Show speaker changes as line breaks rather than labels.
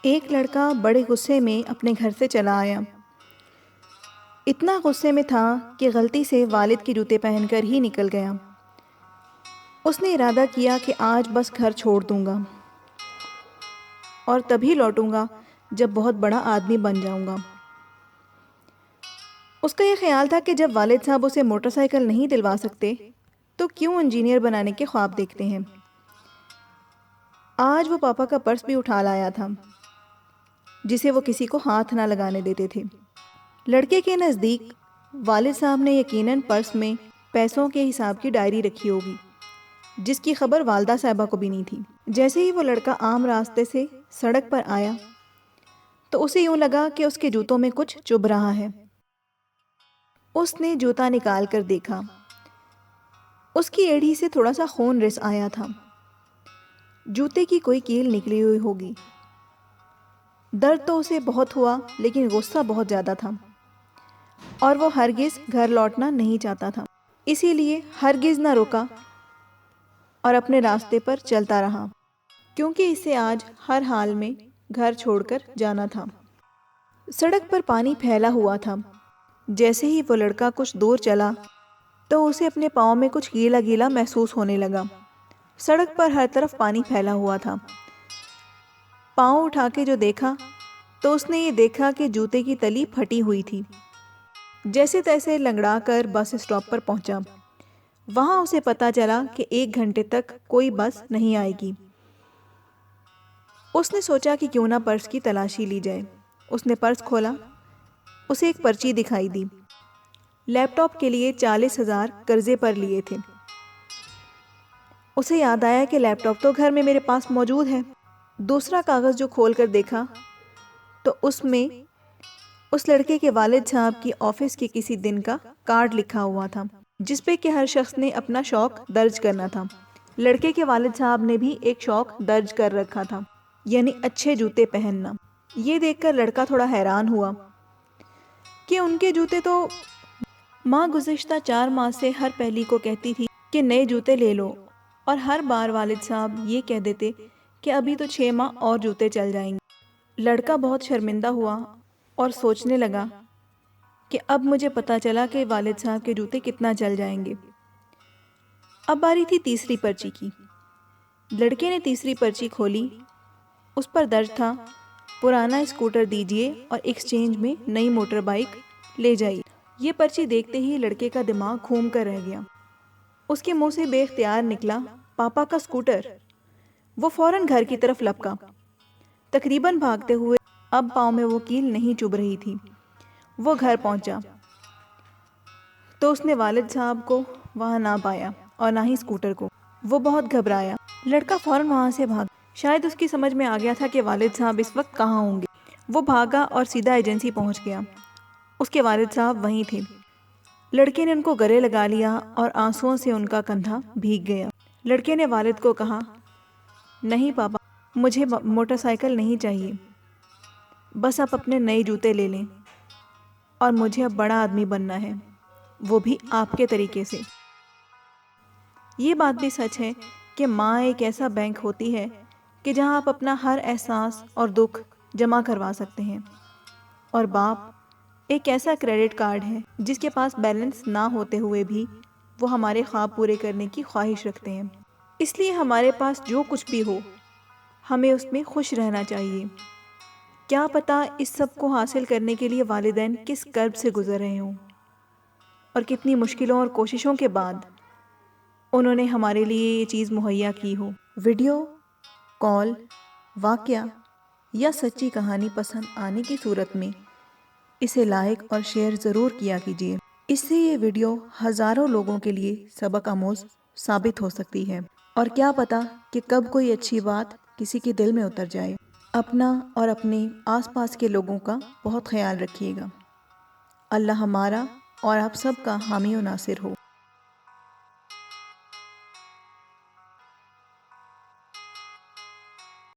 ایک لڑکا بڑے غصے میں اپنے گھر سے چلا آیا۔ اتنا غصے میں تھا کہ غلطی سے والد کے جوتے پہن کر ہی نکل گیا۔ اس نے ارادہ کیا کہ آج بس گھر چھوڑ دوں گا اور تبھی لوٹوں گا جب بہت بڑا آدمی بن جاؤں گا۔ اس کا یہ خیال تھا کہ جب والد صاحب اسے موٹر سائیکل نہیں دلوا سکتے تو کیوں انجینئر بنانے کے خواب دیکھتے ہیں۔ آج وہ پاپا کا پرس بھی اٹھا لایا تھا جسے وہ کسی کو ہاتھ نہ لگانے دیتے تھے۔ لڑکے کے نزدیک والد صاحب نے یقیناً پرس میں پیسوں کے حساب کی ڈائری رکھی ہوگی جس کی خبر والدہ صاحبہ کو بھی نہیں تھی۔ جیسے ہی وہ لڑکا عام راستے سے سڑک پر آیا تو اسے یوں لگا کہ اس کے جوتوں میں کچھ چبھ رہا ہے۔ اس نے جوتا نکال کر دیکھا، اس کی ایڑی سے تھوڑا سا خون رس آیا تھا۔ جوتے کی کوئی کیل نکلی ہوئی ہوگی۔ درد تو اسے بہت ہوا لیکن غصہ بہت زیادہ تھا اور وہ ہرگز گھر لوٹنا نہیں چاہتا تھا، اسی لیے ہرگز نہ رکا اور اپنے راستے پر چلتا رہا کیونکہ اسے آج ہر حال میں گھر چھوڑ کر جانا تھا۔ سڑک پر پانی پھیلا ہوا تھا۔ جیسے ہی وہ لڑکا کچھ دور چلا تو اسے اپنے پاؤں میں کچھ گیلا گیلا محسوس ہونے لگا۔ سڑک پر ہر طرف پانی پھیلا ہوا تھا۔ پاؤں اٹھا کے جو دیکھا تو اس نے یہ دیکھا کہ جوتے کی تلی پھٹی ہوئی تھی۔ جیسے تیسے لنگڑا کر بس اسٹاپ پر پہنچا۔ وہاں اسے پتا چلا کہ 1 گھنٹے تک کوئی بس نہیں آئے گی۔ اس نے سوچا کہ کیوں نہ پرس کی تلاشی لی جائے۔ اس نے پرس کھولا، اسے ایک پرچی دکھائی دی۔ لیپ ٹاپ کے لیے 40,000 قرضے پر لیے تھے۔ اسے یاد آیا کہ لیپ ٹاپ تو گھر میں میرے پاس موجود ہے۔ دوسرا کاغذ جو کھول کر دیکھا تو اس میں اس لڑکے کے والد صاحب کی آفس کے کسی دن کا کارڈ لکھا ہوا تھا جس پہ کہ ہر شخص نے اپنا شوق درج کرنا تھا۔ لڑکے کے والد صاحب نے بھی ایک شوق درج کر رکھا تھا، یعنی اچھے جوتے پہننا۔ یہ دیکھ کر لڑکا تھوڑا حیران ہوا کہ ان کے جوتے تو ماں گزشتہ 4 ماہ سے ہر پہلی کو کہتی تھی کہ نئے جوتے لے لو، اور ہر بار والد صاحب یہ کہہ دیتے کہ ابھی تو 6 ماہ اور جوتے چل جائیں گے۔ لڑکا بہت شرمندہ ہوا اور سوچنے لگا کہ اب مجھے پتا چلا کہ والد صاحب کے جوتے کتنا چل جائیں گے۔ اب باری تھی تیسری پرچی کی۔ لڑکے نے تیسری پرچی کھولی، اس پر درج تھا پرانا اسکوٹر دیجیے اور ایکسچینج میں نئی موٹر بائیک لے جائیے۔ یہ پرچی دیکھتے ہی لڑکے کا دماغ گھوم کر رہ گیا۔ اس کے منہ سے بے اختیار نکلا پاپا کا اسکوٹر۔ وہ فوراً گھر کی طرف لپکا، تقریباً بھاگتے ہوئے۔ اب پاؤں میں وہ کیل نہیں چبھ رہی تھی۔ وہ گھر پہنچا تو اس نے والد صاحب کو وہاں نہ پایا اور نہ ہی اسکوٹر کو۔ وہ بہت گھبرایا۔ لڑکا فوراً وہاں سے بھاگا۔ شاید اس کی سمجھ میں آ گیا تھا کہ والد صاحب اس وقت کہاں ہوں گے۔ وہ بھاگا اور سیدھا ایجنسی پہنچ گیا۔ اس کے والد صاحب وہیں تھے۔ لڑکے نے ان کو گلے لگا لیا اور آنسوؤں سے ان کا کندھا بھیگ گیا۔ لڑکے نے والد کو کہا، نہیں پاپا، مجھے موٹر سائیکل نہیں چاہیے، بس آپ اپنے نئے جوتے لے لیں، اور مجھے اب بڑا آدمی بننا ہے، وہ بھی آپ کے طریقے سے۔ یہ بات بھی سچ ہے کہ ماں ایک ایسا بینک ہوتی ہے کہ جہاں آپ اپنا ہر احساس اور دکھ جمع کروا سکتے ہیں، اور باپ ایک ایسا کریڈٹ کارڈ ہے جس کے پاس بیلنس نہ ہوتے ہوئے بھی وہ ہمارے خواب پورے کرنے کی خواہش رکھتے ہیں۔ اس لیے ہمارے پاس جو کچھ بھی ہو ہمیں اس میں خوش رہنا چاہیے۔ کیا پتہ اس سب کو حاصل کرنے کے لیے والدین کس کرب سے گزر رہے ہوں اور کتنی مشکلوں اور کوششوں کے بعد انہوں نے ہمارے لیے یہ چیز مہیا کی ہو۔ ویڈیو، کال، واقعہ یا سچی کہانی پسند آنے کی صورت میں اسے لائک اور شیئر ضرور کیا کیجیے۔ اس سے یہ ویڈیو ہزاروں لوگوں کے لیے سبق آموز ثابت ہو سکتی ہے، اور کیا پتہ کہ کب کوئی اچھی بات کسی کے دل میں اتر جائے۔ اپنا اور اپنے آس پاس کے لوگوں کا بہت خیال رکھیے گا۔ اللہ ہمارا اور آپ سب کا حامی و ناصر ہو۔